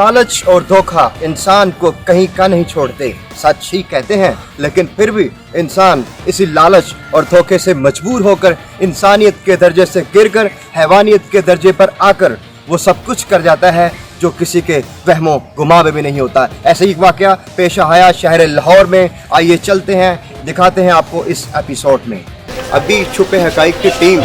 लालच और धोखा इंसान को कहीं का नहीं छोड़ते, सच ही कहते हैं। लेकिन फिर भी इंसान इसी लालच और धोखे से मजबूर होकर इंसानियत के दर्जे से गिरकर हैवानियत के दर्जे पर आकर वो सब कुछ कर जाता है जो किसी के वहमों गुमा में भी नहीं होता। ऐसे ही एक वाकया पेश आया शहर लाहौर में। आइए चलते हैं, दिखाते हैं आपको इस एपिसोड में। अभी छुपे हकाइक की टीम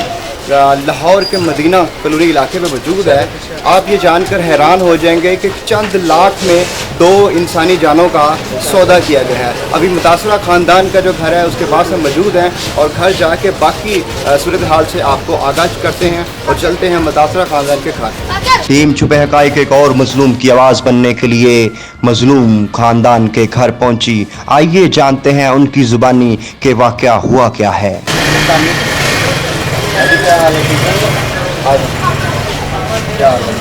लाहौर के मदीना कलोनी इलाके में मौजूद है। आप ये जानकर हैरान हो जाएंगे कि चंद लाख में 2 इंसानी जानों का सौदा किया गया है। अभी मुतासरा ख़ानदान का जो घर है उसके पास हम मौजूद हैं और घर जाके बाकी सूरत हाल से आपको आगाह करते हैं और चलते हैं मुतासरा ख़ानदान के घर। टीम छुपे हकाइक एक और मजलूम की आवाज़ बनने के लिए मजलूम ख़ानदान के घर पहुंची। आइए जानते हैं उनकी ज़ुबानी के वाक़या हुआ क्या है। क्या हाल है? ठीक है। आज क्या हाल है?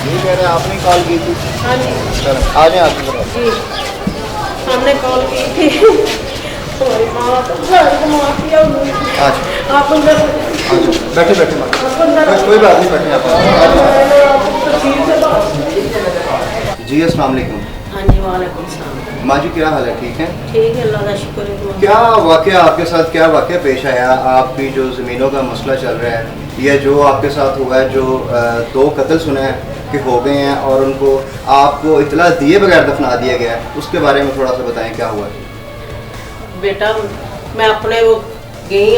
ये कह रहे हैं आपने कॉल की थी? हाँ जी। आ जाए आप जी, हमने कॉल की थी। हमारी माँ को माफ़ी है। आज आप अंदर बैठे बैठे बस कोई बात नहीं, बैठे आप। जी अस्सलाम वालेकुम। हाँ जी, वालेकुम सलाम। माँ जी क्या हाल है? ठीक है। ठीक है, अल्लाह का शुक्र है। क्या वाकया आपके साथ, क्या वाकया पेश आया? आपकी जो ज़मीनों का मसला चल रहा है या जो आपके साथ हुआ है, जो 2 कत्ल सुने हैं कि हो गए हैं और उनको आपको इतला दिए बगैर दफना दिया गया है, उसके बारे में थोड़ा सा बताएं क्या हुआ? बेटा मैं अपने वो गई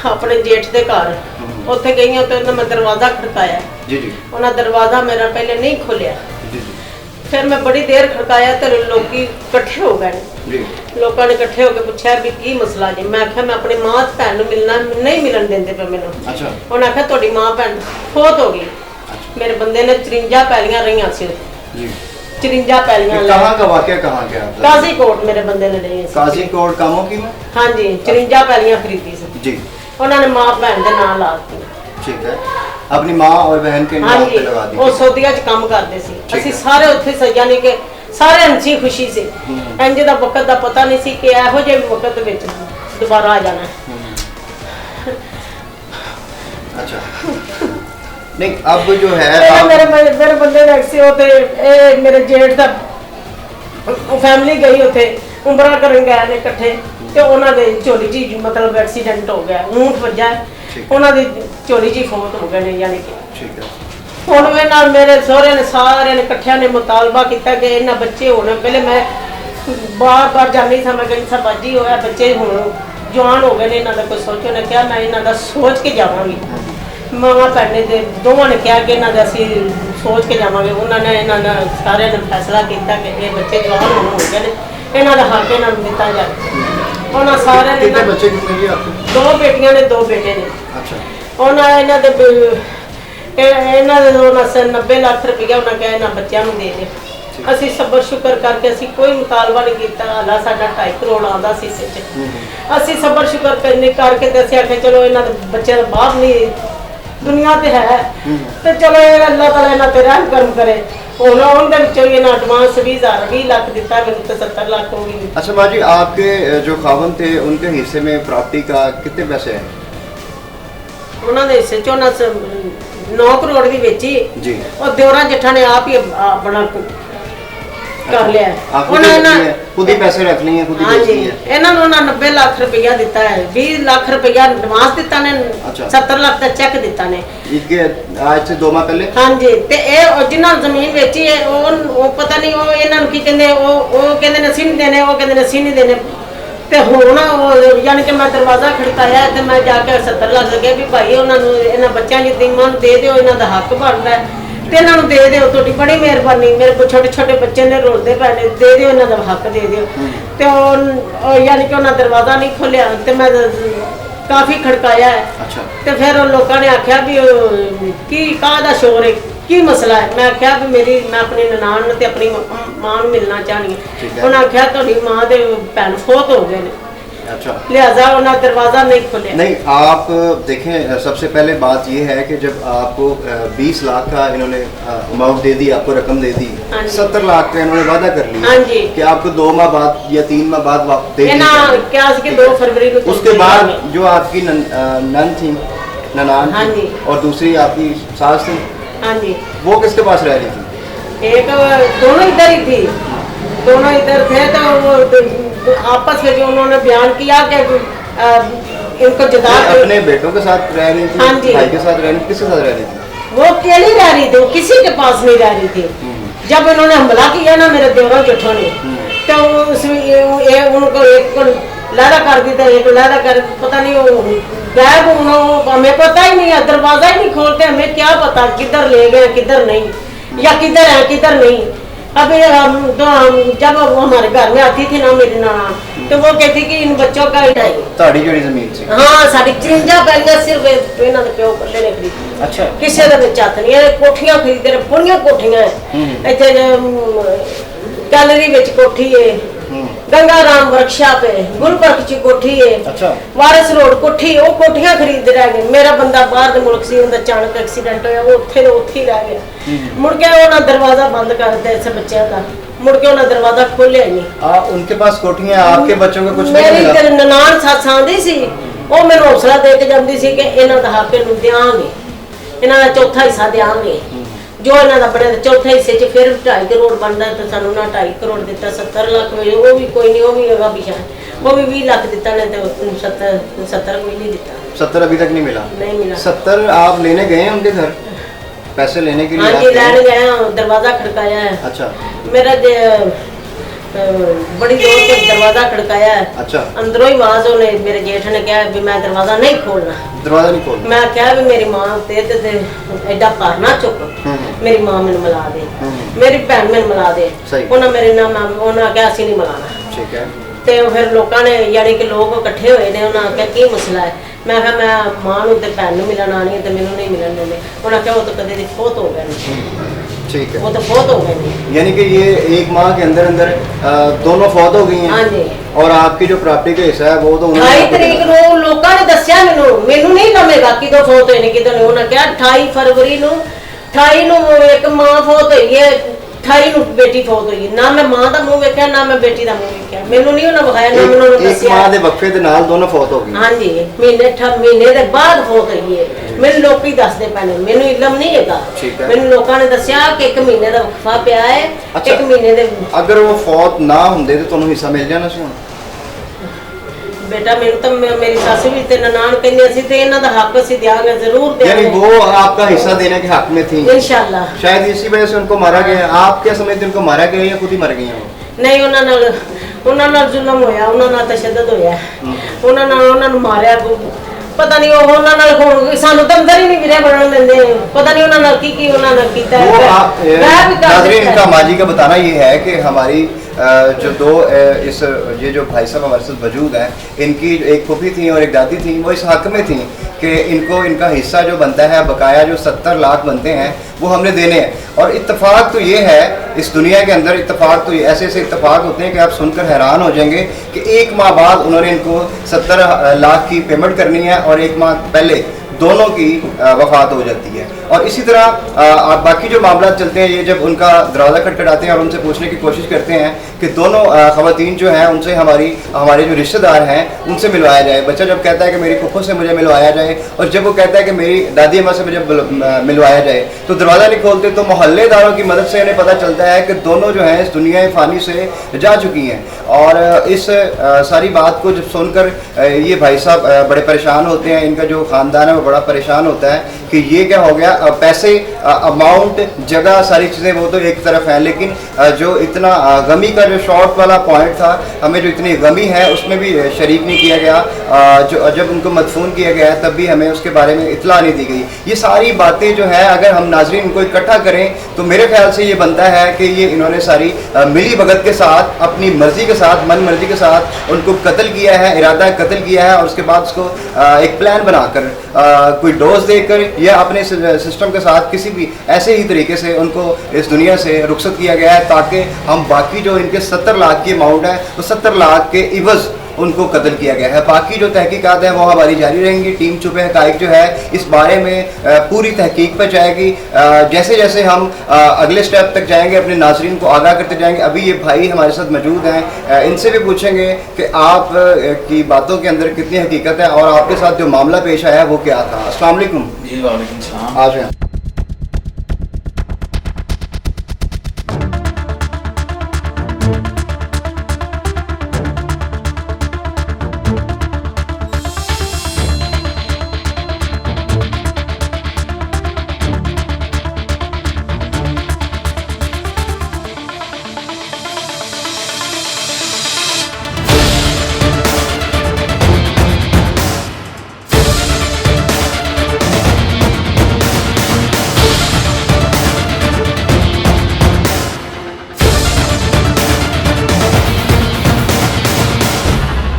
अपने जेठ के घर, उत्थे गई तो उन्होंने मैं दरवाज़ा खड़काया। जी जी उन्हें दरवाज़ा मेरा पहले नहीं खोलिया। जी जी फिर मैं बड़ी देर खड़काया तो लोग इकट्ठे हो गए। जी लोगों ने इकट्ठे होकर पूछा भी की मसला जी। मैं आख्या मैं अपनी मां भैन मिलना नहीं मिलन देंगे पे मैनू। अच्छा। उन्हें आख्या तुहाडी मां भैन फोत हो गई। मेरे बंदे ने 54 पैलियां रही सी। जी 54 पैलियां कहाँ का वाकया, कहाँ गया? काजी कोट मेरे बंदे ने रही सी। काजी कोट कामों की में? हाँ जी, 54 पैलियां खरीदी सी। जी उन्होंने मां भैन के नाम ला दी। ठीक है, अपनी माँ और बहन के हाँ नाम जी, पे लगा दी। वो सौदिया च काम करते सी। ठीक ਅਸੀਂ है। ਸਾਰੇ ਉੱਥੇ ਸਜਾ ਨਹੀਂ ਕਿ ਸਾਰੇ ਹੰਸੀ ਖੁਸ਼ੀ ਸੀ। ਇੰਜ ਦਾ ਵਕਤ ਦਾ ਪਤਾ ਨਹੀਂ ਸੀ ਕਿ ਇਹੋ ਜਿਹੇ ਵਕਤ ਵਿੱਚ ਦੁਬਾਰਾ ਆ ਜਾਣਾ। अच्छा नहीं, अब जो है मेरे बंदे ने से होते मेरे जेठ ਦਾ फैमिली गई ਉੱਥੇ ਉਮਰਾ ਕਰਨ ਗਏ ਨੇ ਇਕੱਠੇ ਤੇ ਉਹਨਾਂ ਦੇ ਝੋਲੀ ਜੀ ਮਤਲਬ ਐਕਸੀਡੈਂਟ ਹੋ ਗਿਆ, ਊਂਠ ਵੱਜਾ, ਉਹਨਾਂ ਦੀ ਝੋਲੀ ਜੀ ਫੌਤ ਹੋ ਗਏ ਨੇ। ਯਾਨੀ ਕਿ ठीक है। ਹੁਣ ਵੇ ਨਾਲ ਮੇਰੇ ਸਹੁਰੇ ਨੇ ਸਾਰਿਆਂ ਨੇ ਇਕੱਠਿਆਂ ਨੇ ਮੁਤਾਲਬਾ ਕੀਤਾ ਕਿ ਇਹਨਾਂ ਬੱਚੇ ਹੋਣੇ। ਪਹਿਲੇ ਮੈਂ ਬਾਰ-ਬਾਰ ਜਾਂਦੀ ਸਾਂ, ਮੈਂ ਕਹਿੰਦੀ ਸਾਂ ਬਾਜੀ ਹੋਇਆ ਬੱਚੇ ਹੁਣ ਜਵਾਨ ਹੋ ਗਏ ਨੇ, ਇਹਨਾਂ ਦਾ ਕੋਈ ਸੋਚੋ। ਨੇ ਕਿਹਾ ਮੈਂ ਇਹਨਾਂ ਦਾ ਸੋਚ ਕੇ ਜਾਵਾਂਗੀ। ਮਾਂ ਭੈਣੇ ਦੇ ਦੋਵਾਂ ਨੇ ਕਿਹਾ ਕਿ ਇਹਨਾਂ ਦਾ ਅਸੀਂ ਸੋਚ ਕੇ ਜਾਵਾਂਗੇ। ਉਹਨਾਂ ਨੇ ਇਹਨਾਂ ਦਾ ਸਾਰਿਆਂ ਨੇ ਫੈਸਲਾ ਕੀਤਾ ਕਿ ਇਹ ਬੱਚੇ ਜਵਾਨ ਹੋ ਗਏ ਨੇ, ਇਹਨਾਂ ਦਾ ਹੱਕ ਇਹਨਾਂ ਨੂੰ ਦਿੱਤਾ ਜਾਵੇ। ਉਹਨਾਂ ਸਾਰਿਆਂ ਨੇ कितने बच्चे कितने जी आपके? 2 ਬੇਟੀਆਂ ਨੇ 2 ਬੇਟੇ ਨੇ। अच्छा। ਉਹਨਾਂ ਇਹਨਾਂ ਦੇ ਇਹਨਾਂ ਦੇ ਉਹਨਾਂ 90 ਲੱਖ ਰੁਪਇਆ ਉਹਨਾਂ ਕਿਹਾ ਇਹਨਾਂ ਬੱਚਿਆਂ ਨੂੰ ਦੇ ਦੇ। ਅਸੀਂ ਸਬਰ ਸ਼ੁਕਰ ਕਰਕੇ ਅਸੀਂ ਕੋਈ ਮੁਤਾਲਬਾ ਨਹੀਂ ਕੀਤਾ। ਹਾਲਾ ਸਾਡਾ 2.5 ਕਰੋੜ ਆਉਂਦਾ ਸੀ ਸਿਰ 'ਚ। ਅਸੀਂ ਸਬਰ ਸ਼ੁਕਰ ਕਰਨੇ ਕਰਕੇ ਤੇ ਅਸੀਂ ਆਖਿਆ ਚਲੋ ਇਹਨਾਂ ਦੇ ਬੱਚਿਆਂ ਦਾ ਬਾਪ ਨਹੀਂ ਦੁਨੀਆ ਤੇ ਹੈ ਤੇ ਚਲੋ ਇਹ ਅੱਲਾਹ ਤਾਲਾ ਇਹਨਾਂ ਤੇ ਰਹਿਮ ਕਰਮ ਕਰੇ। ਹੁਣ ਉਹਦੇ ਵਿੱਚੋਂ ਇਹਨਾਂ ਐਡਵਾਂਸ 20 ਲੱਖ ਦਿੱਤਾ, ਮੈਨੂੰ ਤੇ 70 ਲੱਖ ਹੋ ਗਈ। अच्छा माँ जी, आपके जो खावन थे उनके हिस्से में प्रॉपर्टी का कितने पैसे हैं? ਉਹਨਾਂ ਦੇ ਹਿੱਸੇ 'ਚ ਉਹਨਾਂ 9 ਕਰੋੜ ਦੀ ਵੇਚੀ जी। ਉਹ ਦਿਓਰਾ ਜੱਠਾ ਨੇ ਆਪ ਹੀ ਆਪਣਾ ਕਰ ਲਿਆ। आप ਉਹਨਾਂ खुद ही पैसे रख लिए हैं, खुद ही हाँ बेच जी, लिए हैं। ਇਹਨਾਂ ਨੂੰ ਉਹਨਾਂ 90 ਲੱਖ ਰੁਪਇਆ ਦਿੱਤਾ ਹੈ। 20 ਲੱਖ ਰੁਪਇਆ ਐਡਵਾਂਸ ਦਿੱਤਾ ਨੇ, ਅੱਛਾ। 70 ਲੱਖ ਦਾ ਚੈੱਕ ਦਿੱਤਾ ਨੇ। इसके आज से 2 माह पहले? ਹਾਂਜੀ, ਤੇ ਇਹ ਜਿਨ੍ਹਾਂ ਨੂੰ ਜ਼ਮੀਨ ਵੇਚੀ ਹੈ ਉਹ ਪਤਾ ਨਹੀਂ ਉਹ ਇਹਨਾਂ ਨੂੰ ਕੀ ਕਹਿੰਦੇ, ਉਹ ਕਹਿੰਦੇ ਨੇ ਅਸੀਂ ਨਹੀਂ ਦੇਣੇ, ਉਹ ਕਹਿੰਦੇ ਨੇ ਅਸੀਂ ਨਹੀਂ ਦੇਣੇ। ਤੇ ਹੁਣ ਯਾਨੀ ਕਿ ਮੈਂ ਦਰਵਾਜ਼ਾ ਖੜਕਾਇਆ ਤੇ ਮੈਂ ਜਾ ਕੇ 70 ਲੱਖ ਲੱਗਿਆ ਵੀ ਭਾਈ ਉਹਨਾਂ ਨੂੰ ਇਹਨਾਂ ਬੱਚਿਆਂ ਦੀ ਦੀਮਾਂ ਨੂੰ ਦੇ ਦਿਓ, ਇਹਨਾਂ ਦਾ ਹੱਕ ਬਣਦਾ ਤੇ ਇਹਨਾਂ ਨੂੰ ਦੇ ਦਿਓ, ਤੁਹਾਡੀ ਬੜੀ ਮਿਹਰਬਾਨੀ। ਮੇਰੇ ਕੋਲ ਛੋਟੇ ਛੋਟੇ ਬੱਚੇ ਨੇ ਰੋਲਦੇ ਪਏ ਨੇ, ਦੇ ਦਿਓ ਇਹਨਾਂ ਦਾ ਹੱਕ ਦੇ ਦਿਓ। ਤੇ ਉਹ ਯਾਨੀ ਕਿ ਉਹਨਾਂ ਦਰਵਾਜ਼ਾ ਨਹੀਂ ਖੋਲਿਆ ਤੇ ਮੈਂ ਕਾਫੀ ਖੜਕਾਇਆ ਹੈ। अच्छा। ਤੇ ਫਿਰ ਉਹ ਲੋਕਾਂ ਨੇ ਆਖਿਆ ਵੀ ਕੀ ਕਾਹਦਾ ਸ਼ੋਰ ਹੈ, ਕੀ ਮਸਲਾ ਹੈ? ਮੈਂ ਆਖਿਆ ਵੀ ਮੈਂ ਆਪਣੀ ਨਨਾਣ ਨੂੰ ਤੇ ਆਪਣੀ ਮਾਂ ਨੂੰ ਮਿਲਣਾ ਚਾਹਣੀ ਹੈ। ਉਹਨਾਂ ਆਖਿਆ ਤੁਹਾਡੀ ਮਾਂ ਦੇ ਭੈਣ ਫੌਤ ਹੋ ਗਏ ਨੇ, अच्छा। लिहाजा उन्होंने दरवाजा नहीं खोलिया। नहीं, आप देखें, सबसे पहले बात ये है कि जब आपको 20 लाख का इन्होंने अमाउंट दे दी, आपको रकम दे दी, हाँ जी। 70 लाख का इन्होंने वादा कर लिया। हाँ जी। कि आपको 2 माह बाद या 3 माह बाद दे दी जाएगी। क्या कि 2 फरवरी को उसके बाद जो आपकी नन थी, ननान हाँ थी, जी। और दूसरी आपकी सास थी, हाँ जी। वो किसके पास रह रही थी? एक दोनों इधर ही थी, दोनों इधर थे। तो वो आपस में जो उन्होंने बयान किया कि इनको जुदा ये अपने बेटों के साथ रह रही थी? हाँ जी। भाई के साथ रह रही थी? किसके साथ रह रही थी? वो अकेली रह रही थी, वो किसी के पास नहीं रह रही थी। जब इन्होंने हमला किया ना मेरे देवरों जेठों ने, तो उसमें उनको एक को लहरा कर दी, एक लहरा कर, पता नहीं वो गायब, हमें पता ही नहीं है, दरवाजा ही नहीं खोलते, हमें क्या पता किधर ले गए किधर नहीं, या किधर है किधर नहीं। अब जब वो हमारे घर में आती थी ना मेरी नाना, तो वो कहती कि इन बच्चों का ही नहीं। ਤੁਹਾਡੀ ਜਿਹੜੀ ਜ਼ਮੀਨ ਸੀ? हाँ साड़ी 53 पैलियां सिर्फ इन्हों के प्यो कल्ले ने खरीदी। अच्छा। किसी का चत नहीं है, कोठियां खरीदे ने, पूरियां कोठियां है इत्थे, गैलरी विच कोठी है, गंगा राम वर्कशॉप है, गुलबर्ग ची कोठी है, अच्छा। वारिस रोड कोठी, वो कोठियां खरीदते रह गए। मेरा बंदा बाहर दे मुल्क सी, उनदा अचानक एक्सीडेंट होया, वो उत्थे दे उत्थे ही रह गया। मुड़ के उन्होंने दरवाजा बंद कर दिया इस बच्चों का, मुड़ के उन्होंने दरवाजा खोलिया ही नहीं। उनके पास कोठियां, आपके बच्चों को कुछ नहीं मेरी मिला? ननान सੱਸ आਂਦੀ ਸੀ, ਉਹ ਮੈਨੂੰ ਹੌਸਲਾ ਦੇ ਕੇ ਜਾਂਦੀ ਸੀ ਕਿ ਇਹਨਾਂ ਦਾ ਹੱਕ ਨੂੰ ਦਿਆਂਗੇ, ਇਹਨਾਂ ਦਾ ਚੌਥਾ ਹਿੱਸਾ ਦਿਆਂਗੇ, ਜੋ ਇਹਨਾਂ ਦਾ ਬਣਿਆ ਚੌਥੇ ਹਿੱਸੇ 'ਚ ਫਿਰ 2.5 ਕਰੋੜ ਬਣਦਾ, ਤਾਂ ਸਾਨੂੰ ਨਾ 2.5 ਕਰੋੜ ਦਿੱਤਾ, 70 ਲੱਖ ਮਿਲੇ, ਉਹ ਵੀ ਕੋਈ ਨਹੀਂ, ਉਹ ਵੀ ਹੈਗਾ ਪਿਛਾ, ਉਹ ਵੀ 20 ਲੱਖ ਦਿੱਤਾ ਨੇ, ਤੇ 70 ਵੀ नहीं ਦਿੱਤਾ। 70 अभी तक नहीं मिला? नहीं मिला। 70 आप लेने गए हैं उनके घर पैसे लेने के लिए? हाँ जी, लैने गए, दरवाजा खड़काया है। अच्छा। मेरा बड़ी जोर से दरवाजा खड़काया है। अच्छा। अंदरों ही आवाज उन्हें, मेरे जेठ ने कहा भी मैं दरवाजा नहीं खोलना। दरवाजा नहीं खोलना? मैं क्या भी मेरी मां ते एडा भार ना चुक, मेरी मां मैंने मिला दे, मेरी भैन मैंने मिला दे। उन्हें मेरे नाम उन्हें क्या असी नहीं मिलाना। ठीक है। ਤੇ ਫਿਰ ਲੋਕਾਂ ਨੇ ਯਾਨੀ ਕਿ ਲੋਕ ਇਕੱਠੇ ਹੋਏ ਨੇ, ਉਹਨਾਂ ਆਖਿਆ ਕੀ ਮਸਲਾ ਹੈ। ਮੈਂ ਕਿਹਾ ਮੈਂ ਮਾਂ ਨੂੰ ਤੇ ਭੈਣ ਨੂੰ ਮਿਲਣ ਆਣੀ ਹੈ, ਤੇ ਮੈਨੂੰ ਨਹੀਂ ਮਿਲਣ ਦਿੰਦੇ। ਉਹਨਾਂ ਆਖਿਆ ਉਹ ਤਾਂ ਕਦੇ ਦੀ ਫੌਤ ਹੋ ਗਏ ਨੇ। ठीक है। वो तो फौत हो गए ने। यानी कि ये एक माह के अंदर अंदर दोनों फौत हो गई हैं? हाँ जी। और आपकी जो प्रॉपर्टी का हिस्सा है वो तो 28 तरीक ਨੂੰ ਲੋਕਾਂ ਨੇ ਦੱਸਿਆ ਮੈਨੂੰ ਨਹੀਂ ਲਵੇਗਾ ਕਿਦੋਂ ਫੌਤ ਹੋਏ ਨੇ ਕਿਦੋਂ ਨਹੀਂ। ਉਹਨਾਂ ਕਿਹਾ 28 ਫਰਵਰੀ ਨੂੰ, 28 ਨੂੰ ਇੱਕ ਮਾਂ ਫੌਤ ਹੋਈ ਹੈ, 28 ਨੂੰ ਬੇਟੀ ਫੌਤ ਹੋਈ ਹੈ। ਨਾ ਮੈਂ ਮਾਂ ਦਾ ਮੂੰਹ ਵੇਖਿਆ, ਨਾ ਮੈਂ ਬੇਟੀ ਦਾ ਮੂੰਹ ਵੇਖਿਆ, ਮੈਨੂੰ ਨਹੀਂ ਉਹਨਾਂ ਵਿਖਾਇਆ, ਨਾ ਮੈਨੂੰ ਉਹਨਾਂ ਦੱਸਿਆ। ਇੱਕ ਮਾਹ ਦੇ ਵਕਫੇ ਦੇ ਨਾਲ ਦੋਨੋਂ ਫੌਤ ਹੋ ਗਈ? ਹਾਂਜੀ, ਮਹੀਨੇ ਦੇ ਬਾਅਦ ਫੌਤ ਹੋਈ ਹੈ। ਮੈਨੂੰ ਲੋਕੀ ਦੱਸਦੇ ਪਏ ਨੇ, ਮੈਨੂੰ ਇਲਮ ਨਹੀਂ ਹੈਗਾ। ਮੈਨੂੰ ਲੋਕਾਂ ਨੇ ਦੱਸਿਆ ਕਿ 1 ਮਹੀਨੇ ਦਾ ਵਕਫਾ ਪਿਆ ਹੈ। 1 ਮਹੀਨੇ ਦੇ ਅਗਰ ਉਹ ਫੌਤ ਨਾ ਹੁੰਦੇ ਤੇ ਤੁਹਾਨੂੰ ਹਿੱਸਾ ਮਿਲ ਜਾਣਾ ਸੀ? ਹੁਣ बेटा मेरे तो मेरी सास भी ते ननान कहने सी ते इन्हां दा हक ਅਸੀਂ ਦਿਆਂਗੇ ਜ਼ਰੂਰ ਦਿਆਂਗੇ। यानी वो आपका हिस्सा देने के हक में थी? इंशाल्लाह। शायद इसी वजह से उनको मारा गया। आप क्या समझते उनको मारा गया या खुद ही मर गई हैं? नहीं, ਉਹਨਾਂ ਨਾਲ ਜ਼ੁਲਮ ਹੋਇਆ, ਉਹਨਾਂ ਨਾਲ ਤਸ਼ੱਦਦ ਹੋਇਆ, ਉਹਨਾਂ ਨੂੰ ਮਾਰਿਆ। ਪਤਾ ਨਹੀਂ ਉਹ ਉਹਨਾਂ ਨਾਲ ਹੁਣ ਸਾਨੂੰ ਤਾਂ ਅੰਦਰ ਹੀ नहीं ਵੀਰੇ ਬਣਨ ਦਿੰਦੇ। पता नहीं ਉਹਨਾਂ ਨਾਲ ਕੀ ਉਹਨਾਂ ਨਾਲ ਕੀਤਾ है। नाज़रीन, इनका माजी का बताना ये है कि हमारी जो दो ये जो भाई साहब हमारे साथ मौजूद हैं, इनकी एक फूफी थी और एक दादी थी, वो इस हक में थी कि इनको इनका हिस्सा जो बनता है, बकाया जो 70 लाख बनते हैं वो हमने देने हैं। और इत्तेफाक तो ये है इस दुनिया के अंदर, इत्तेफाक तो ऐसे ऐसे इत्तेफाक होते हैं कि आप सुनकर हैरान हो जाएंगे कि 1 माह बाद उन्होंने इनको 70 लाख की पेमेंट करनी है और 1 माह पहले दोनों की वफात हो जाती है। और इसी तरह बाकी जो मामला चलते हैं, ये जब उनका दरवाज़ा खटखटाते हैं और उनसे पूछने की कोशिश करते हैं कि दोनों ख़वातीन जो हैं उनसे हमारे जो रिश्तेदार हैं उनसे मिलवाया जाए। बच्चा जब कहता है कि मेरी फुफ्फो से मुझे मिलवाया जाए, और जब वो कहता है कि मेरी दादी अम्मा से मुझे मिलवाया जाए, तो दरवाज़ा नहीं खोलते। तो मोहल्लेदारों की मदद से इन्हें पता चलता है कि दोनों जो हैं इस दुनिया फ़ानी से जा चुकी हैं। और इस सारी बात को जब सुनकर ये भाई साहब बड़े परेशान होते हैं, इनका जो ख़ानदान है वो बड़ा परेशान होता है कि ये क्या हो गया। पैसे, अमाउंट, जगह, सारी चीज़ें वो तो एक तरफ हैं, लेकिन जो इतना गमी का जो शॉर्ट वाला पॉइंट था, हमें जो इतनी गमी है उसमें भी शरीक नहीं किया गया। जो जब उनको मदफून किया गया तब भी हमें उसके बारे में इतला नहीं दी गई। ये सारी बातें जो है अगर हम नाज़रीन इनको इकट्ठा करें तो मेरे ख्याल से ये बनता है कि ये इन्होंने सारी मिली भगत के साथ, अपनी मर्ज़ी के साथ, मन मर्ज़ी के साथ उनको कत्ल किया है, इरादा कत्ल किया है, और उसके बाद उसको एक प्लान बनाकर कोई डोज देकर या अपने सिस्टम के साथ किसी भी ऐसे ही तरीके से उनको इस दुनिया से रुखसत किया गया है, ताकि हम बाकी जो इनके 70 लाख की अमाउंट है तो 70 लाख के इवज़ उनको कत्ल किया गया है। बाकी जो तहकीकात हैं वो हमारी जारी रहेंगी। टीम छुपे हक़ाइक़ जो है इस बारे में पूरी तहकीक पर जाएगी। जैसे जैसे हम अगले स्टेप तक जाएंगे अपने नाज़रीन को आगाह करते जाएंगे। अभी ये भाई हमारे साथ मौजूद हैं, इनसे भी पूछेंगे कि आप की बातों के अंदर कितनी हकीकत है और आपके साथ जो मामला पेश आया वो क्या था। अस्सलाम वालेकुम। जी वालेकुम सलाम। आ जाए।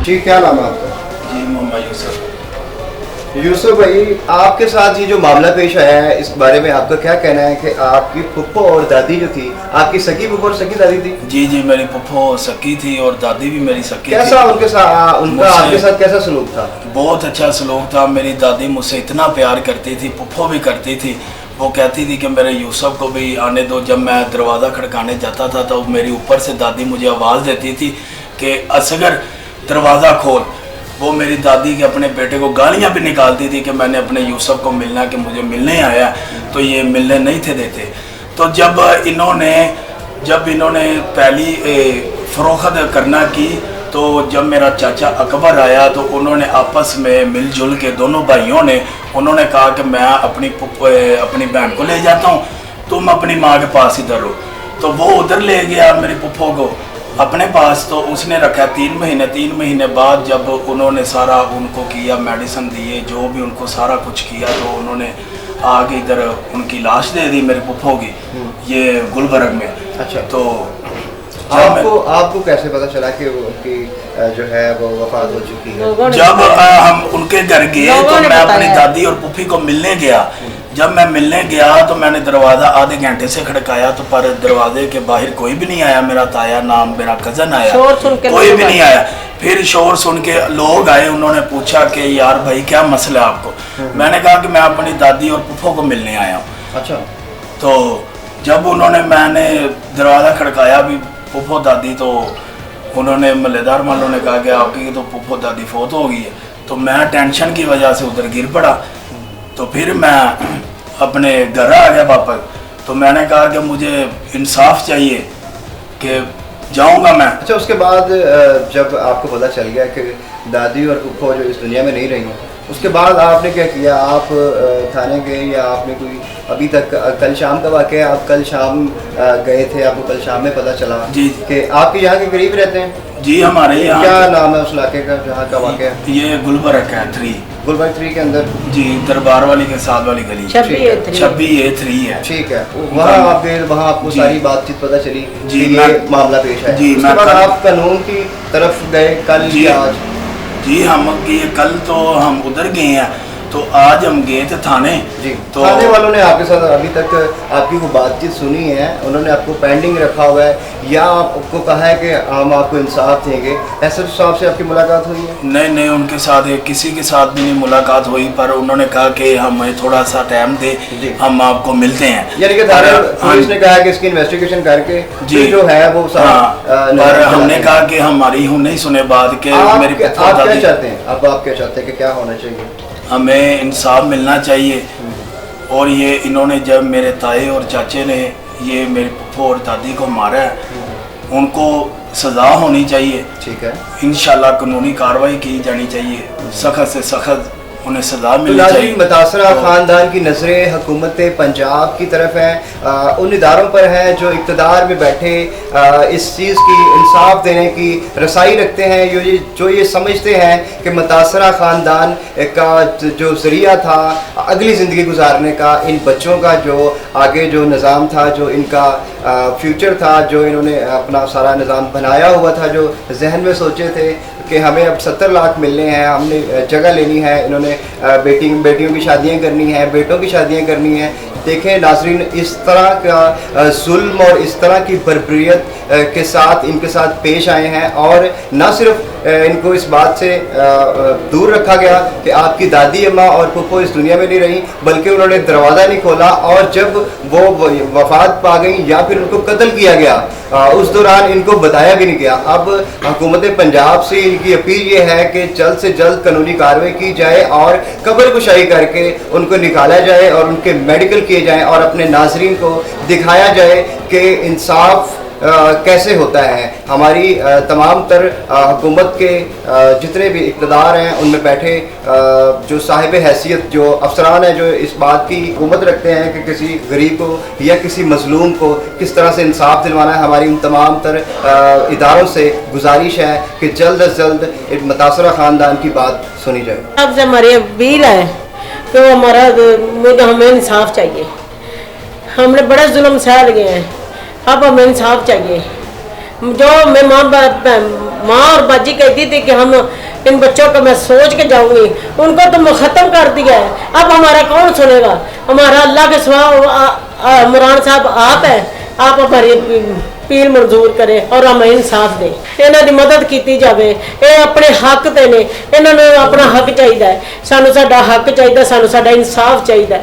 जी, क्या नाम है आपका? जी मोहम्मद यूसुफ। यूसुफ भाई, आपके साथ ये जो मामला पेश आया है, इस बारे में आपका क्या कहना है कि आपकी फुप्पो और दादी जो थी, आपकी सगी फुप्पो और सगी दादी थी? जी जी, मेरी फुप्पो सकी थी और दादी भी मेरी सकी कैसा थी। उनके साथ, उनका मुझसे- आपके साथ कैसा सलूक था? बहुत अच्छा सलूक था। मेरी दादी मुझसे इतना प्यार करती थी, फुप्पो भी करती थी। वो कहती थी कि मेरे यूसुफ को भी आने दो। जब मैं दरवाज़ा खड़काने जाता था तो मेरी ऊपर से दादी मुझे आवाज़ देती थी कि असगर दरवाज़ा खोल। वो मेरी दादी के अपने बेटे को गालियाँ भी निकालती थी कि मैंने अपने यूसुफ को मिलना, कि मुझे मिलने आया, तो ये मिलने नहीं थे देते। तो जब इन्होंने पहली फ़रोख्त करना की, तो जब मेरा चाचा अकबर आया तो उन्होंने आपस में मिलजुल के दोनों भाइयों ने उन्होंने कहा कि मैं अपनी बहन को ले जाता हूँ, तुम अपनी माँ के पास इधर रहो। तो वो उधर ले गया मेरी पुप्पो को अपने पास। तो उसने रखा 3 महीने। 3 महीने बाद जब उन्होंने सारा उनको किया, मेडिसिन दिए, जो भी उनको सारा कुछ किया, तो उन्होंने आगे इधर उनकी लाश दे दी मेरे पुप्पो की, ये गुलबर्ग में। अच्छा, तो आपको कैसे पता चला कि उनकी जो है वो वफात हो चुकी है? लोगों ने जब बताया। हम उनके घर गए लोगों तो ने मैं अपनी बताया। दादी और पुप्पी को मिलने गया। जब मैं मिलने गया तो मैंने दरवाज़ा आधे घंटे से खड़काया, तो पर दरवाजे के बाहर कोई भी नहीं आया। मेरा ताया नाम मेरा कज़न आया, शोर सुन के कोई लोग भी नहीं आए। आया। फिर शोर सुन के लोग आए, उन्होंने पूछा कि यार भाई क्या मसला है आपको? मैंने कहा कि मैं अपनी दादी और पुप्पो को मिलने आया हूँ। अच्छा, तो जब मैंने दरवाज़ा खड़काया भी पुप्पो दादी, तो उन्होंने मल्लेदार वालों ने कहा कि आपकी तो पुप्पो दादी फौत हो गई है। तो मैं टेंशन की वजह से उधर गिर पड़ा। तो फिर मैं अपने घर आ गया वापस। तो मैंने कहा कि मुझे इंसाफ चाहिए, कि जाऊंगा मैं। अच्छा, उसके बाद जब आपको पता चल गया कि दादी और फुप्पो जो इस दुनिया में नहीं रही हैं, उसके बाद आपने क्या किया? आप थाने गए या आपने कोई अभी तक कल शाम का वाक़या, आप कल शाम गए थे, आपको कल शाम में पता चला जी। कि आपके यहाँ के करीब रहते हैं? जी, हमारे यहाँ क्या नाम है उस इलाके का जहाँ का वाक़या? ये गुलबर्ग है 3। गुलबर्ग 3 के अंदर? जी, दरबार वाली के साथ वाली गली 26A3 है। ठीक है, वहाँ आप गए, वहाँ आपको जी। सारी बातचीत पता चली जी, कि ये मामला पेश है। जी, उसके बाद आप कानून की तरफ गए कल जी। या आज? जी, हम ये कल तो हम उधर गए हैं, तो आज हम गए थे थाने। जी, तो थाने वालों ने आपके साथ अभी तक आपकी वो बातचीत सुनी है? उन्होंने आपको पेंडिंग रखा हुआ है या आपको कहा है कि हम आपको इंसाफ देंगे? एसएच साहब से आपकी मुलाकात हुई है? नहीं, उनके साथ किसी के साथ भी नहीं मुलाकात हुई, पर उन्होंने कहा कि हमें थोड़ा सा टाइम दे, जी। हम आपको मिलते हैं। यानी कि थाने हाँ, पुलिस ने कहा कि इसकी इन्वेस्टिगेशन करके जी। फिर जो है वो सारा हाँ, पर हमने कहा कि हमारी नहीं सुने बात के मेरी पुप्पो आप क्या दादी, चाहते हैं? अब आप क्या चाहते हैं कि क्या होना चाहिए? हमें इंसाफ मिलना चाहिए। और ये इन्होंने जब मेरे ताए और चाचे ने ये मेरी पुप्पो और दादी को मारा है, उनको सज़ा होनी चाहिए। ठीक है, इंशाल्लाह कानूनी कार्रवाई की जानी चाहिए, सख्त से सख्त उन्हें सज़ा तो मिलनी नाज़रीन, चाहिए। मुतासरा तो- ख़ानदान की नज़रें हुकूमत पंजाब की तरफ हैं, उन इदारों पर हैं जो इक़्तिदार में बैठे इस चीज़ की इंसाफ देने की रसाई रखते हैं, जो ये समझते हैं कि मुतासरा ख़ानदान का जो ज़रिया था अगली ज़िंदगी गुजारने का, इन बच्चों का जो आगे जो निज़ाम था, जो इनका फ्यूचर था, जो इन्होंने अपना सारा निज़ाम बनाया हुआ था, जो जहन में सोचे थे कि हमें अब 70 लाख मिलने हैं, हमने जगह लेनी है, इन्होंने बेटियों की शादियां करनी है, बेटों की शादियां करनी है। देखें नाजरीन, इस तरह का जुल्म और इस तरह की बर्बरियत के साथ इनके साथ पेश आए हैं। और न सिर्फ इनको इस बात से दूर रखा गया कि आपकी दादी अम्मा और फुप्पो इस दुनिया में नहीं रही, बल्कि उन्होंने दरवाज़ा नहीं खोला, और जब वो वफात पा गई या फिर उनको कत्ल किया गया, उस दौरान इनको बताया भी नहीं गया। अब हुकूमत पंजाब से इनकी अपील ये है कि जल्द से जल्द कानूनी कार्रवाई की जाए और कब्र कुशाई करके उनको निकाला जाए और उनके मेडिकल किए जाएं और अपने नाजरीन को दिखाया जाए कि इंसाफ कैसे होता है। हमारी तमाम तर हुकूमत के जितने भी इक़्तिदार हैं उनमें बैठे जो साहिब हैसियत जो अफसरान हैं, जो इस बात की हुकूमत रखते हैं कि किसी गरीब को या किसी मजलूम को किस तरह से इंसाफ दिलवाना है, हमारी उन तमाम तर इदारों से गुजारिश है कि जल्द अज जल्द एक मुतासरा ख़ानदान की बात सुनी जाए। अब से हमारी अपील है कि वो हमें इंसाफ चाहिए। हमने बड़े जुल्म सह लिए हैं, अब हमें इंसाफ चाहिए। जो मैं माँ और बाजी कहती थी कि हम इन बच्चों को मैं सोच के जाऊंगी, उनको तो ख़त्म कर दिया है। अब हमारा कौन सुनेगा? हमारा अल्लाह के सिवा मुरान साहब आप है, आप हमारी पीर मंजूर करे और हमें इंसाफ दे, इन्हों की मदद की जाए। ये अपने हक ते ने, इन्होंने अपना हक चाहिए, सानू साडा हक चाहिए, सानू साडा इंसाफ चाहिए।